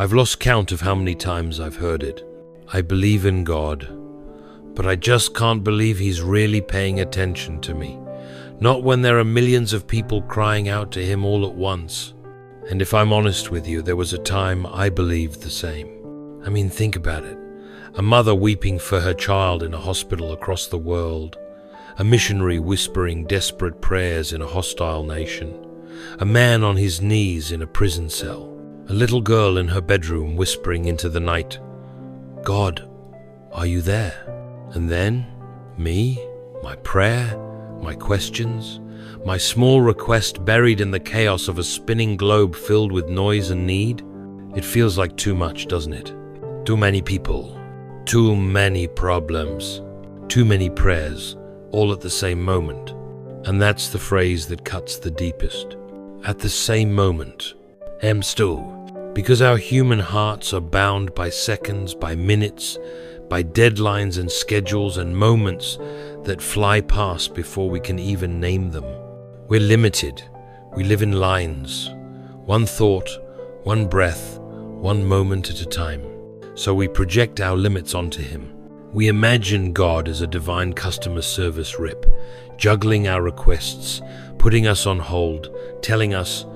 I've lost count of how many times I've heard it. I believe in God, but I just can't believe He's really paying attention to me. Not when there are millions of people crying out to Him all at once. And if I'm honest with you, there was a time I believed the same. I mean, think about it. A mother weeping for her child in a hospital across the world. A missionary whispering desperate prayers in a hostile nation. A man on his knees in a prison cell. A little girl in her bedroom whispering into the night, "God, are you there?" And then, me, my prayer, my questions, my small request buried in the chaos of a spinning globe filled with noise and need. It feels like too much, doesn't it? Too many people, too many problems, too many prayers, all at the same moment. And that's the phrase that cuts the deepest. At the same moment. Still, because our human hearts are bound by seconds, by minutes, by deadlines and schedules and moments that fly past before we can even name them. We're limited. We live in lines. One thought, one breath, one moment at a time. So we project our limits onto Him. We imagine God as a divine customer service rep, juggling our requests, putting us on hold, telling us,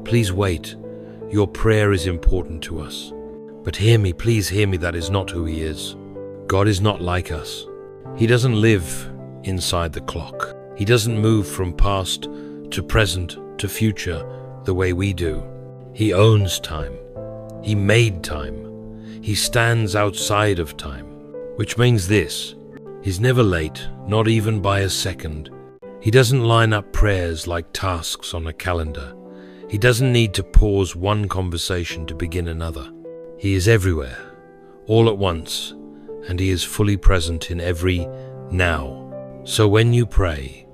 "Please wait, your prayer is important to us." But hear me, please hear me, that is not who He is. God is not like us. He doesn't live inside the clock. He doesn't move from past to present to future the way we do. He owns time. He made time. He stands outside of time, which means this: He's never late, not even by a second. He doesn't line up prayers like tasks on a calendar. He doesn't need to pause one conversation to begin another. He is everywhere, all at once, and He is fully present in every now. So when you pray,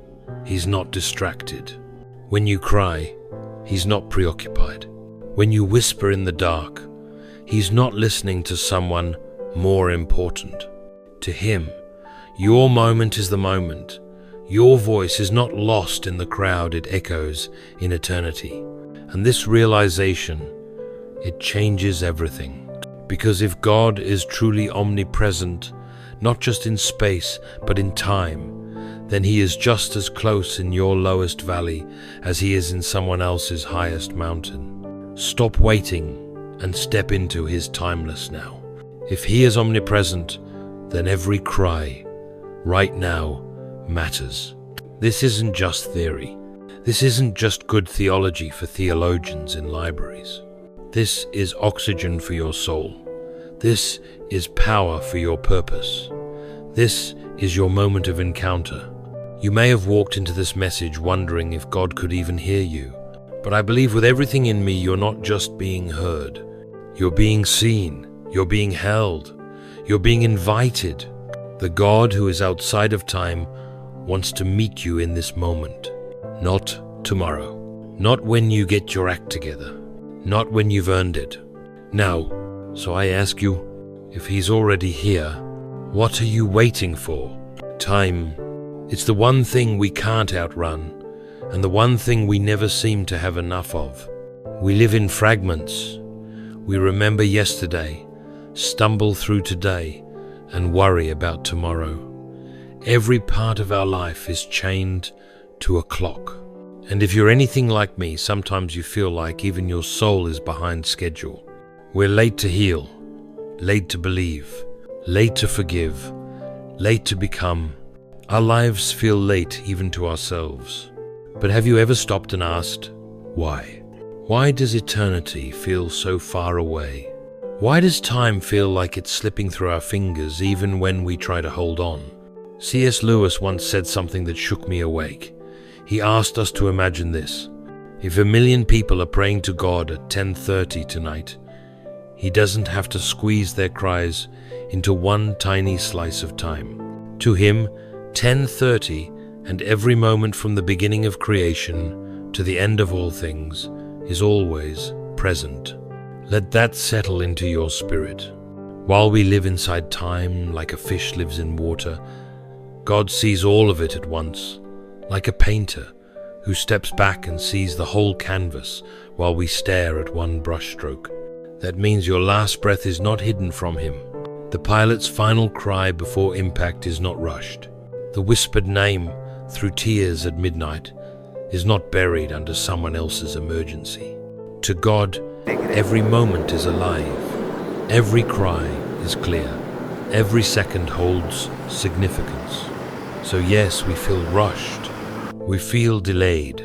He's not distracted. When you cry, He's not preoccupied. When you whisper in the dark, He's not listening to someone more important. To Him, your moment is the moment. Your voice is not lost in the crowd, it echoes in eternity. And this realization, it changes everything. Because if God is truly omnipresent, not just in space, but in time, then He is just as close in your lowest valley as He is in someone else's highest mountain. Stop waiting and step into His timeless now. If He is omnipresent, then every cry, right now, matters. This isn't just theory. This isn't just good theology for theologians in libraries. This is oxygen for your soul. This is power for your purpose. This is your moment of encounter. You may have walked into this message wondering if God could even hear you, but I believe with everything in me you're not just being heard. You're being seen. You're being held. You're being invited. The God who is outside of time wants to meet you in this moment. Not tomorrow. Not when you get your act together. Not when you've earned it. Now, so I ask you, if He's already here, what are you waiting for? Time. It's the one thing we can't outrun, and the one thing we never seem to have enough of. We live in fragments. We remember yesterday, stumble through today, and worry about tomorrow. Every part of our life is chained to a clock. And if you're anything like me, sometimes you feel like even your soul is behind schedule. We're late to heal, late to believe, late to forgive, late to become. Our lives feel late even to ourselves. But have you ever stopped and asked, why? Why does eternity feel so far away? Why does time feel like it's slipping through our fingers even when we try to hold on? C.S. Lewis once said something that shook me awake. He asked us to imagine this. If 1 million people are praying to God at 10:30 tonight, He doesn't have to squeeze their cries into one tiny slice of time. To Him, 10:30 and every moment from the beginning of creation to the end of all things is always present. Let that settle into your spirit. While we live inside time like a fish lives in water, God sees all of it at once, like a painter who steps back and sees the whole canvas while we stare at one brushstroke. That means your last breath is not hidden from him. The pilot's final cry before impact is not rushed. The whispered name through tears at midnight is not buried under someone else's emergency. To God, every moment is alive. Every cry is clear. Every second holds significance. So yes, we feel rushed. We feel delayed.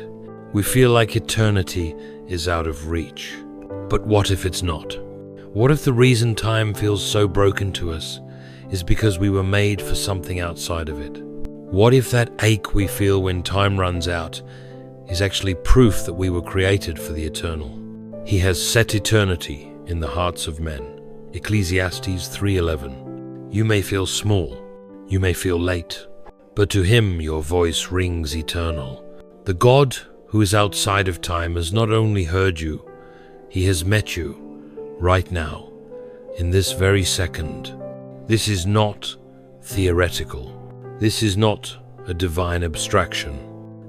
We feel like eternity is out of reach. But what if it's not? What if the reason time feels so broken to us is because we were made for something outside of it? What if that ache we feel when time runs out is actually proof that we were created for the eternal? He has set eternity in the hearts of men. Ecclesiastes 3:11. You may feel small, you may feel late, but to him your voice rings eternal. The God who is outside of time has not only heard you, he has met you right now, in this very second. This is not theoretical. This is not a divine abstraction.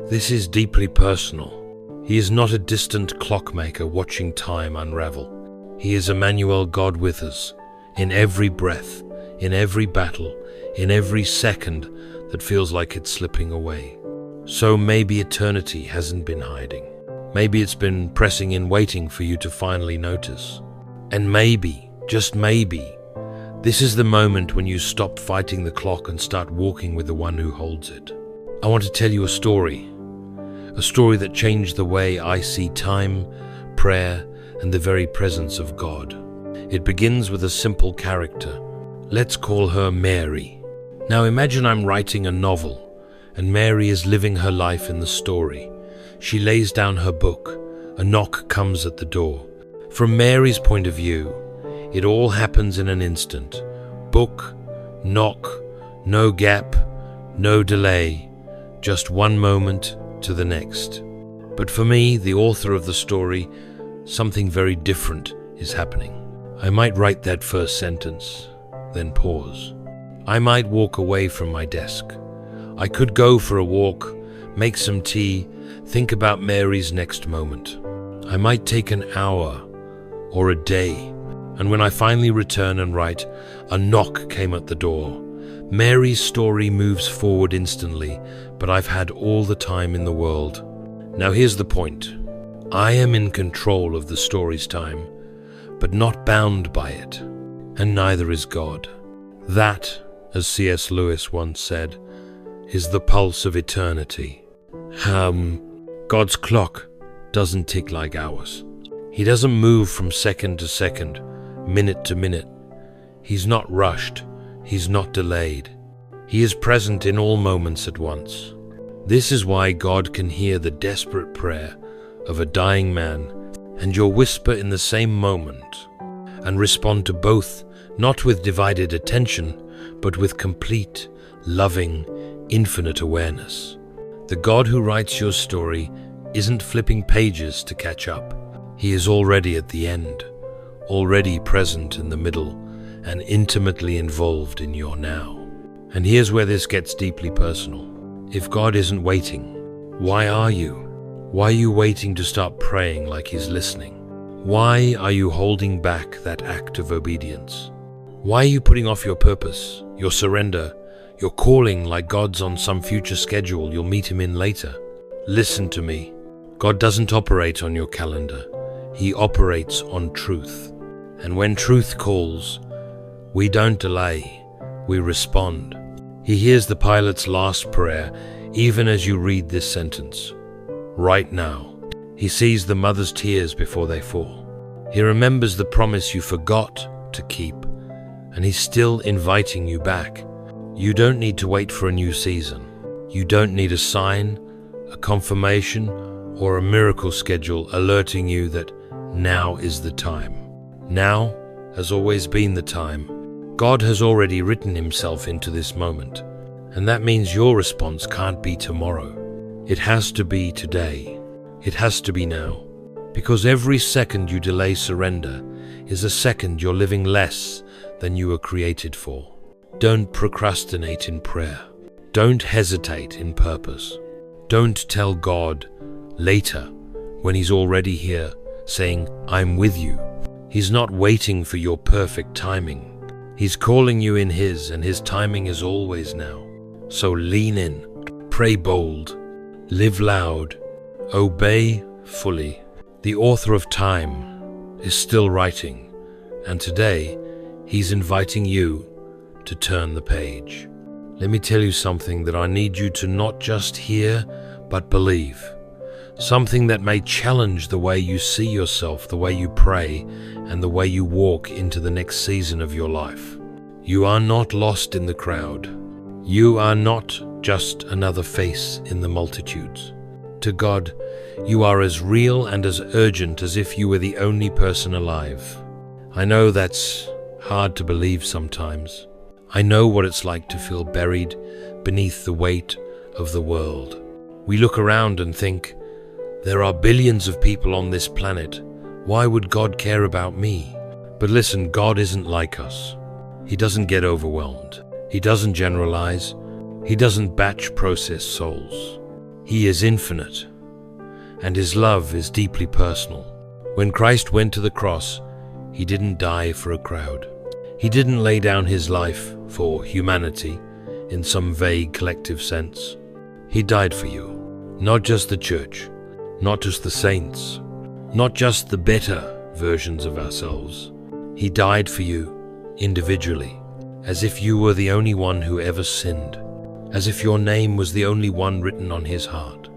This is deeply personal. He is not a distant clockmaker watching time unravel. He is Emmanuel, God with us, in every breath, in every battle, in every second that feels like it's slipping away. So maybe eternity hasn't been hiding. Maybe it's been pressing in, waiting for you to finally notice. And maybe, just maybe, this is the moment when you stop fighting the clock and start walking with the one who holds it. I want to tell you a story that changed the way I see time, prayer, and the very presence of God. It begins with a simple character. Let's call her Mary. Now imagine I'm writing a novel, and Mary is living her life in the story. She lays down her book. A knock comes at the door. From Mary's point of view, it all happens in an instant. Book, knock, no gap, no delay, just one moment to the next. But for me, the author of the story, something very different is happening. I might write that first sentence, then pause. I might walk away from my desk. I could go for a walk, make some tea, think about Mary's next moment. I might take an hour or a day, and when I finally return and write, a knock came at the door. Mary's story moves forward instantly, but I've had all the time in the world. Now here's the point. I am in control of the story's time, but not bound by it, and neither is God. That, as C.S. Lewis once said, is the pulse of eternity. God's clock doesn't tick like ours. He doesn't move from second to second, minute to minute. He's not rushed. He's not delayed. He is present in all moments at once. This is why God can hear the desperate prayer of a dying man and your whisper in the same moment, and respond to both, not with divided attention, but with complete, loving, infinite awareness. The God who writes your story isn't flipping pages to catch up. He is already at the end, already present in the middle, and intimately involved in your now. And here's where this gets deeply personal. If God isn't waiting, why are you? Why are you waiting to start praying like He's listening? Why are you holding back that act of obedience? Why are you putting off your purpose, your surrender, your calling like God's on some future schedule you'll meet Him in later? Listen to me. God doesn't operate on your calendar. He operates on truth. And when truth calls, we don't delay, we respond. He hears the pilot's last prayer, even as you read this sentence. Right now, He sees the mother's tears before they fall. He remembers the promise you forgot to keep, and He's still inviting you back. You don't need to wait for a new season. You don't need a sign, a confirmation, or a miracle schedule alerting you that now is the time. Now has always been the time. God has already written Himself into this moment, and that means your response can't be tomorrow. It has to be today. It has to be now. Because every second you delay surrender is a second you're living less than you were created for. Don't procrastinate in prayer. Don't hesitate in purpose. Don't tell God later when He's already here, saying, I'm with you. He's not waiting for your perfect timing. He's calling you in His, and His timing is always now. So lean in, pray bold, live loud, obey fully. The author of time is still writing, and today He's inviting you to turn the page. Let me tell you something that I need you to not just hear, but believe. Something that may challenge the way you see yourself, the way you pray, and the way you walk into the next season of your life. You are not lost in the crowd. You are not just another face in the multitudes. To God, you are as real and as urgent as if you were the only person alive. I know that's hard to believe sometimes. I know what it's like to feel buried beneath the weight of the world. We look around and think, there are billions of people on this planet. Why would God care about me? But listen, God isn't like us. He doesn't get overwhelmed. He doesn't generalize. He doesn't batch process souls. He is infinite, and His love is deeply personal. When Christ went to the cross, He didn't die for a crowd. He didn't lay down His life for humanity in some vague collective sense. He died for you, not just the church, not just the saints, not just the better versions of ourselves. He died for you individually, as if you were the only one who ever sinned, as if your name was the only one written on His heart.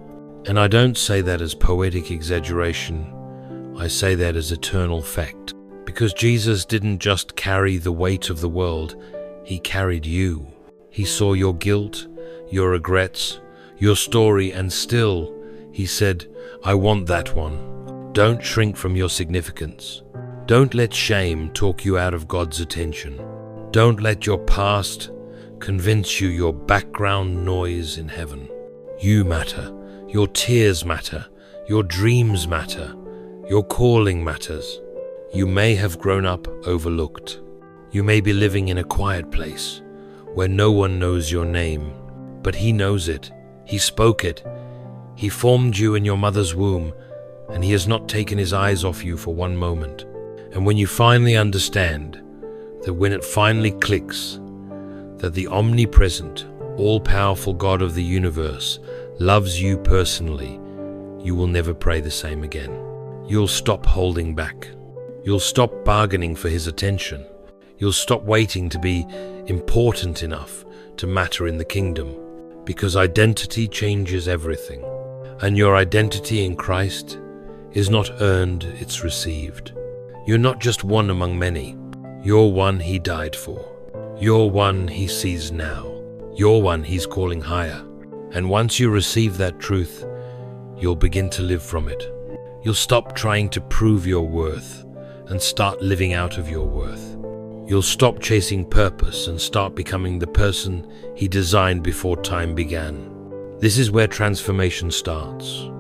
And I don't say that as poetic exaggeration, I say that as eternal fact. Because Jesus didn't just carry the weight of the world, He carried you. He saw your guilt, your regrets, your story, and still He said, I want that one. Don't shrink from your significance. Don't let shame talk you out of God's attention. Don't let your past convince you you're background noise in heaven. You matter. Your tears matter. Your dreams matter. Your calling matters. You may have grown up overlooked. You may be living in a quiet place where no one knows your name, but He knows it. He spoke it. He formed you in your mother's womb, and He has not taken His eyes off you for one moment. And when you finally understand that, when it finally clicks, that the omnipresent, all-powerful God of the universe loves you personally, you will never pray the same again. You'll stop holding back. You'll stop bargaining for His attention. You'll stop waiting to be important enough to matter in the kingdom, because identity changes everything. And your identity in Christ is not earned, it's received. You're not just one among many. You're one He died for. You're one He sees now. You're one He's calling higher. And once you receive that truth, you'll begin to live from it. You'll stop trying to prove your worth and start living out of your worth. You'll stop chasing purpose and start becoming the person He designed before time began. This is where transformation starts.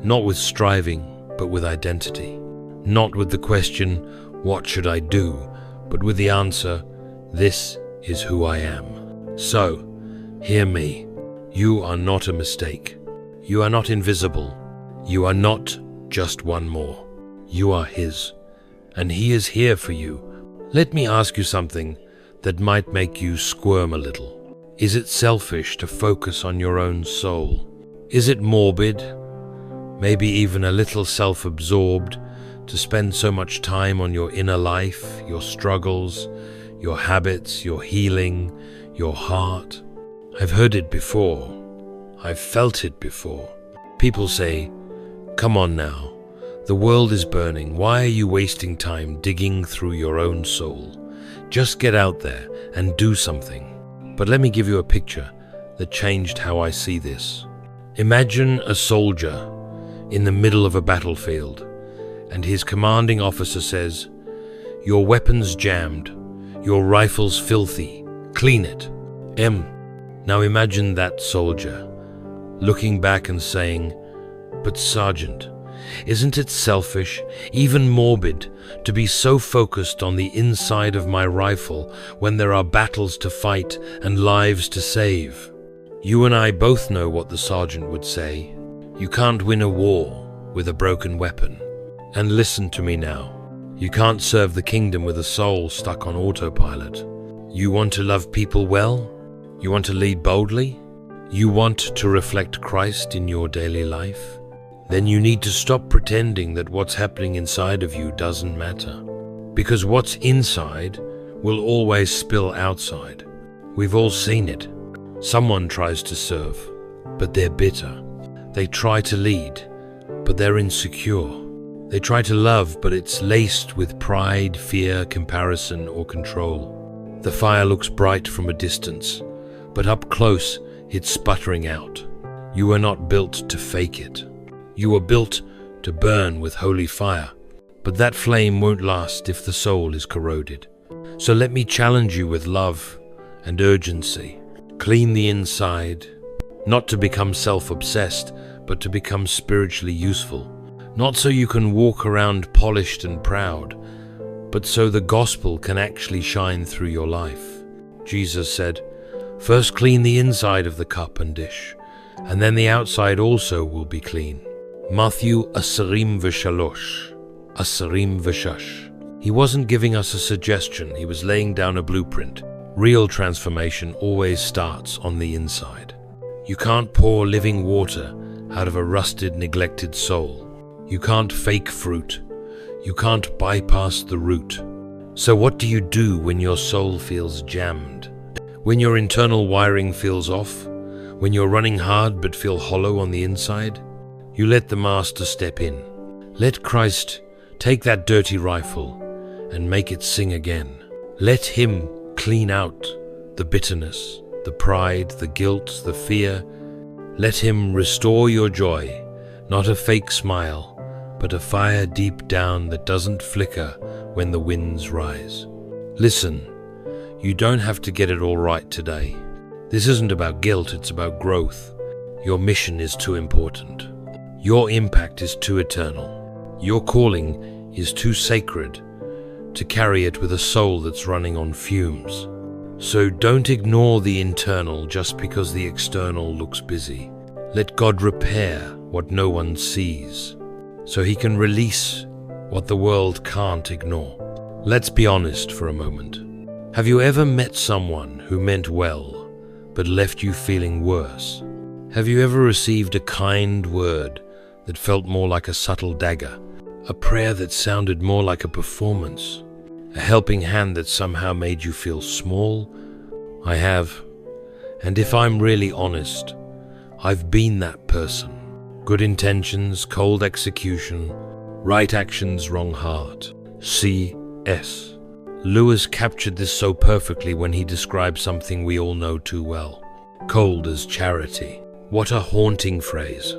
Not with striving, but with identity. Not with the question, what should I do? But with the answer, this is who I am. So, hear me. You are not a mistake. You are not invisible. You are not just one more. You are His, and He is here for you. Let me ask you something that might make you squirm a little. Is it selfish to focus on your own soul? Is it morbid, maybe even a little self-absorbed, to spend so much time on your inner life, your struggles, your habits, your healing, your heart? I've heard it before. I've felt it before. People say, come on now, the world is burning. Why are you wasting time digging through your own soul? Just get out there and do something. But let me give you a picture that changed how I see this. Imagine a soldier in the middle of a battlefield, and his commanding officer says, your weapon's jammed, your rifle's filthy, clean it. Now imagine that soldier looking back and saying, but Sergeant, isn't it selfish, even morbid, to be so focused on the inside of my rifle when there are battles to fight and lives to save? You and I both know what the sergeant would say. You can't win a war with a broken weapon. And listen to me now. You can't serve the kingdom with a soul stuck on autopilot. You want to love people well? You want to lead boldly? You want to reflect Christ in your daily life? Then you need to stop pretending that what's happening inside of you doesn't matter. Because what's inside will always spill outside. We've all seen it. Someone tries to serve, but they're bitter. They try to lead, but they're insecure. They try to love, but it's laced with pride, fear, comparison, or control. The fire looks bright from a distance, but up close, it's sputtering out. You are not built to fake it. You are built to burn with holy fire, but that flame won't last if the soul is corroded. So let me challenge you with love and urgency. Clean the inside, not to become self-obsessed, but to become spiritually useful. Not so you can walk around polished and proud, but so the gospel can actually shine through your life. Jesus said, "First clean the inside of the cup and dish, and then the outside also will be clean." Matthew 23:3, 24. He wasn't giving us a suggestion, he was laying down a blueprint. Real transformation always starts on the inside. You can't pour living water out of a rusted, neglected soul. You can't fake fruit. You can't bypass the root. So what do you do when your soul feels jammed? When your internal wiring feels off? When you're running hard but feel hollow on the inside? You let the Master step in. Let Christ take that dirty rifle and make it sing again. Let Him clean out the bitterness, the pride, the guilt, the fear. Let Him restore your joy, not a fake smile, but a fire deep down that doesn't flicker when the winds rise. Listen, you don't have to get it all right today. This isn't about guilt, it's about growth. Your mission is too important. Your impact is too eternal. Your calling is too sacred to carry it with a soul that's running on fumes. So don't ignore the internal just because the external looks busy. Let God repair what no one sees, so He can release what the world can't ignore. Let's be honest for a moment. Have you ever met someone who meant well, but left you feeling worse? Have you ever received a kind word that felt more like a subtle dagger? A prayer that sounded more like a performance? A helping hand that somehow made you feel small? I have. And if I'm really honest, I've been that person. Good intentions, cold execution, right actions, wrong heart. C.S. Lewis captured this so perfectly when he described something we all know too well. Cold as charity. What a haunting phrase.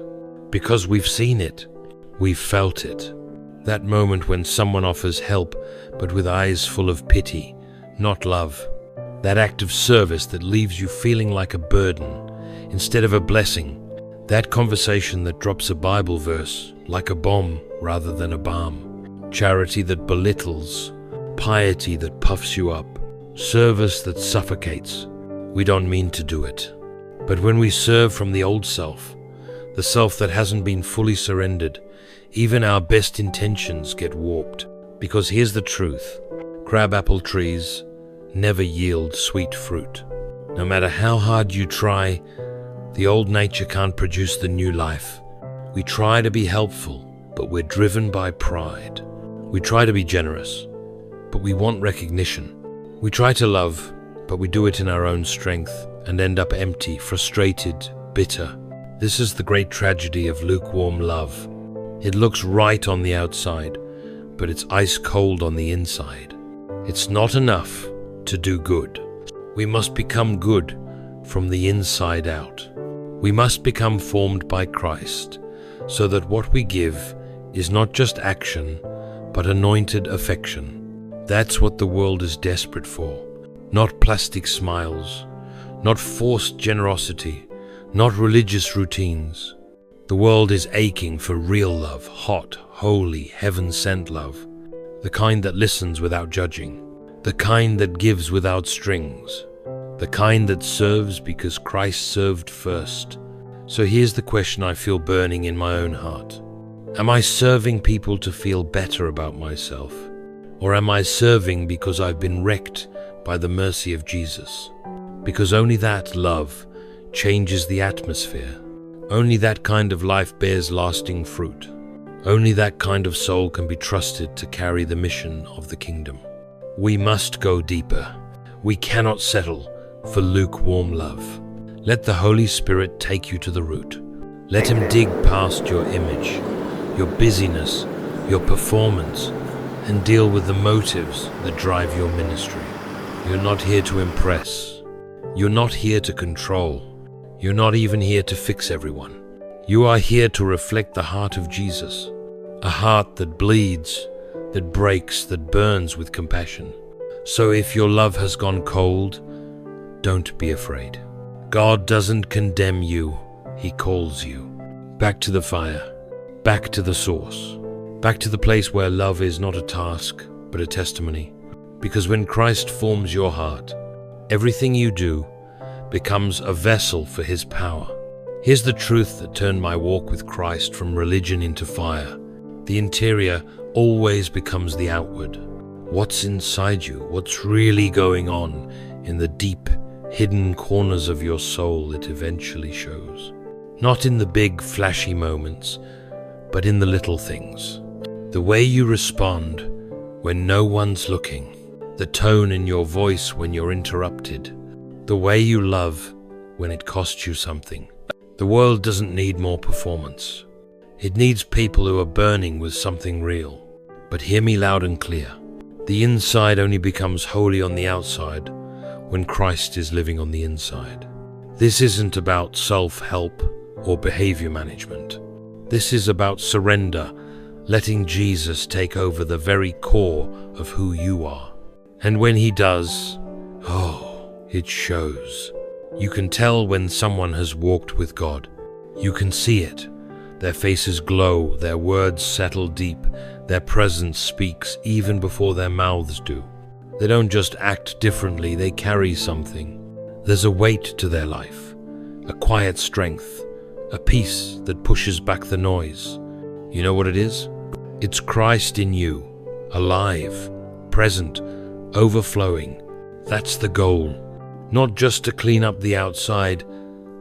Because we've seen it. We've felt it. That moment when someone offers help, but with eyes full of pity, not love. That act of service that leaves you feeling like a burden instead of a blessing. That conversation that drops a Bible verse like a bomb rather than a balm. Charity that belittles. Piety that puffs you up. Service that suffocates. We don't mean to do it. But when we serve from the old self, the self that hasn't been fully surrendered, even our best intentions get warped. Because here's the truth. Crabapple trees never yield sweet fruit. No matter how hard you try, the old nature can't produce the new life. We try to be helpful, but we're driven by pride. We try to be generous, but we want recognition. We try to love, but we do it in our own strength and end up empty, frustrated, bitter. This is the great tragedy of lukewarm love. It looks right on the outside, but it's ice cold on the inside. It's not enough to do good. We must become good from the inside out. We must become formed by Christ, so that what we give is not just action, but anointed affection. That's what the world is desperate for. Not plastic smiles, not forced generosity, not religious routines. The world is aching for real love, hot, holy, heaven-sent love. The kind that listens without judging. The kind that gives without strings. The kind that serves because Christ served first. So here's the question I feel burning in my own heart. Am I serving people to feel better about myself? Or am I serving because I've been wrecked by the mercy of Jesus? Because only that love changes the atmosphere. Only that kind of life bears lasting fruit. Only that kind of soul can be trusted to carry the mission of the kingdom. We must go deeper. We cannot settle for lukewarm love. Let the Holy Spirit take you to the root. Let Him dig past your image, your busyness, your performance, and deal with the motives that drive your ministry. You're not here to impress. You're not here to control. You're not even here to fix everyone. You are here to reflect the heart of Jesus, a heart that bleeds, that breaks, that burns with compassion. So if your love has gone cold, don't be afraid. God doesn't condemn you, He calls you. Back to the fire, back to the source, back to the place where love is not a task, but a testimony. Because when Christ forms your heart, everything you do becomes a vessel for His power. Here's the truth that turned my walk with Christ from religion into fire. The interior always becomes the outward. What's inside you, what's really going on in the deep, hidden corners of your soul, it eventually shows. Not in the big, flashy moments, but in the little things. The way you respond when no one's looking, the tone in your voice when you're interrupted, the way you love when it costs you something. The world doesn't need more performance. It needs people who are burning with something real. But hear me loud and clear. The inside only becomes holy on the outside when Christ is living on the inside. This isn't about self-help or behavior management. This is about surrender, letting Jesus take over the very core of who you are. And when He does, it shows. You can tell when someone has walked with God. You can see it. Their faces glow, their words settle deep, their presence speaks even before their mouths do. They don't just act differently, they carry something. There's a weight to their life, a quiet strength, a peace that pushes back the noise. You know what it is? It's Christ in you, alive, present, overflowing. That's the goal. Not just to clean up the outside,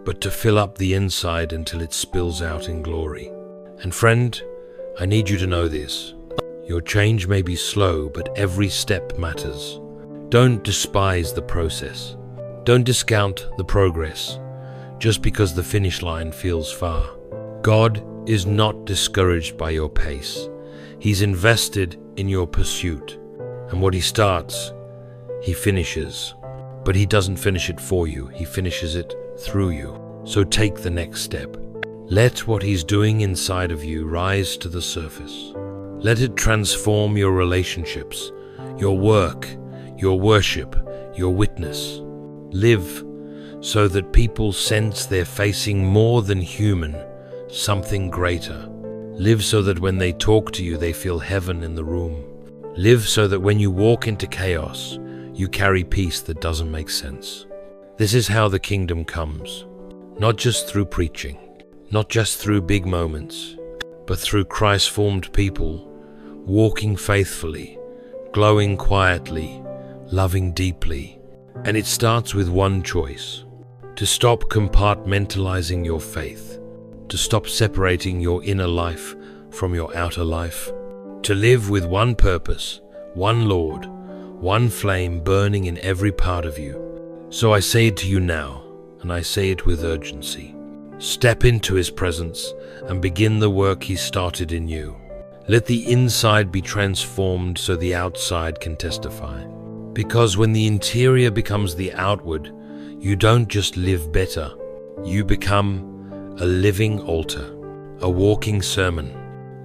but to fill up the inside until it spills out in glory. And friend, I need you to know this. Your change may be slow, but every step matters. Don't despise the process. Don't discount the progress just because the finish line feels far. God is not discouraged by your pace. He's invested in your pursuit. And what He starts, He finishes. But He doesn't finish it for you. He finishes it through you. So take the next step. Let what He's doing inside of you rise to the surface. Let it transform your relationships, your work, your worship, your witness. Live so that people sense they're facing more than human, something greater. Live so that when they talk to you, they feel heaven in the room. Live so that when you walk into chaos, you carry peace that doesn't make sense. This is how the kingdom comes. Not just through preaching, not just through big moments, but through Christ-formed people, walking faithfully, glowing quietly, loving deeply. And it starts with one choice: to stop compartmentalizing your faith, to stop separating your inner life from your outer life, to live with one purpose, one Lord, one flame burning in every part of you. So I say it to you now, and I say it with urgency. Step into His presence and begin the work He started in you. Let the inside be transformed so the outside can testify. Because when the interior becomes the outward, you don't just live better, you become a living altar, a walking sermon,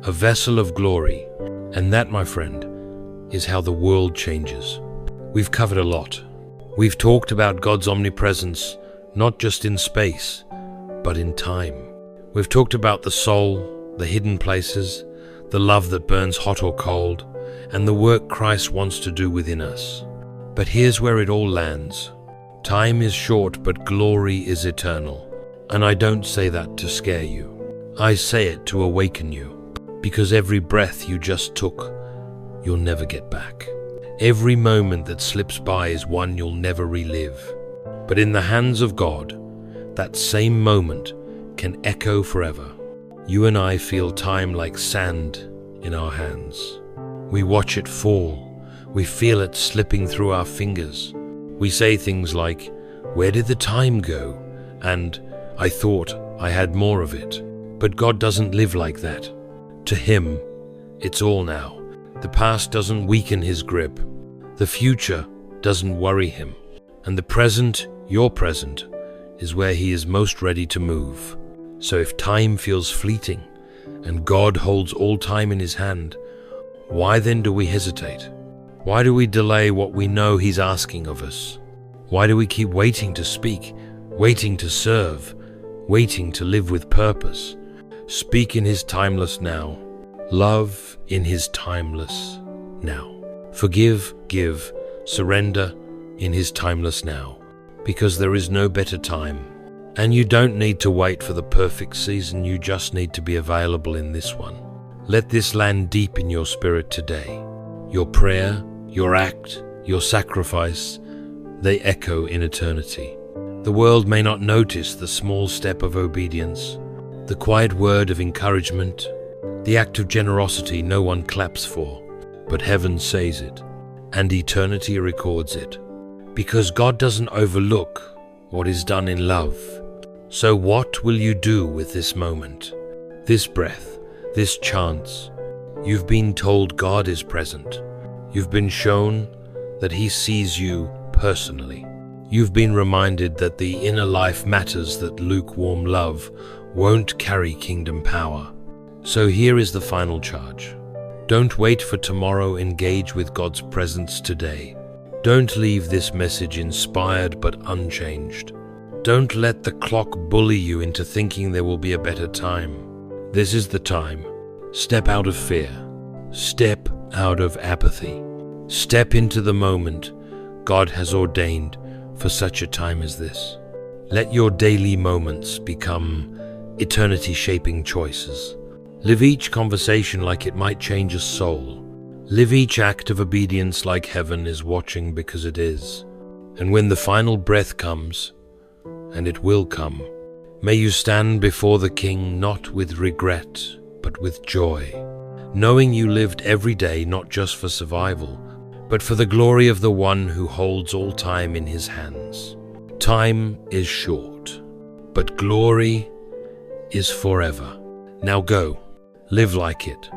a vessel of glory. And that, my friend, is how the world changes. We've covered a lot. We've talked about God's omnipresence, not just in space, but in time. We've talked about the soul, the hidden places, the love that burns hot or cold, and the work Christ wants to do within us. But here's where it all lands. Time is short, but glory is eternal. And I don't say that to scare you. I say it to awaken you. Because every breath you just took you'll never get back. Every moment that slips by is one you'll never relive. But in the hands of God, that same moment can echo forever. You and I feel time like sand in our hands. We watch it fall. We feel it slipping through our fingers. We say things like, "Where did the time go?" And "I thought I had more of it." But God doesn't live like that. To Him, it's all now. The past doesn't weaken His grip. The future doesn't worry Him. And the present, your present, is where He is most ready to move. So if time feels fleeting and God holds all time in His hand, why then do we hesitate? Why do we delay what we know He's asking of us? Why do we keep waiting to speak, waiting to serve, waiting to live with purpose? Speak in His timeless now. Love in His timeless now. Forgive, give, surrender in His timeless now. Because there is no better time. And you don't need to wait for the perfect season, you just need to be available in this one. Let this land deep in your spirit today. Your prayer, your act, your sacrifice, they echo in eternity. The world may not notice the small step of obedience, the quiet word of encouragement, the act of generosity no one claps for, but heaven says it, and eternity records it. Because God doesn't overlook what is done in love. So what will you do with this moment, this breath, this chance? You've been told God is present. You've been shown that He sees you personally. You've been reminded that the inner life matters, that lukewarm love won't carry kingdom power. So here is the final charge. Don't wait for tomorrow, engage with God's presence today. Don't leave this message inspired but unchanged. Don't let the clock bully you into thinking there will be a better time. This is the time. Step out of fear. Step out of apathy. Step into the moment God has ordained for such a time as this. Let your daily moments become eternity-shaping choices. Live each conversation like it might change a soul. Live each act of obedience like heaven is watching, because it is. And when the final breath comes, and it will come, may you stand before the King not with regret, but with joy, knowing you lived every day not just for survival, but for the glory of the one who holds all time in His hands. Time is short, but glory is forever. Now go, live like it.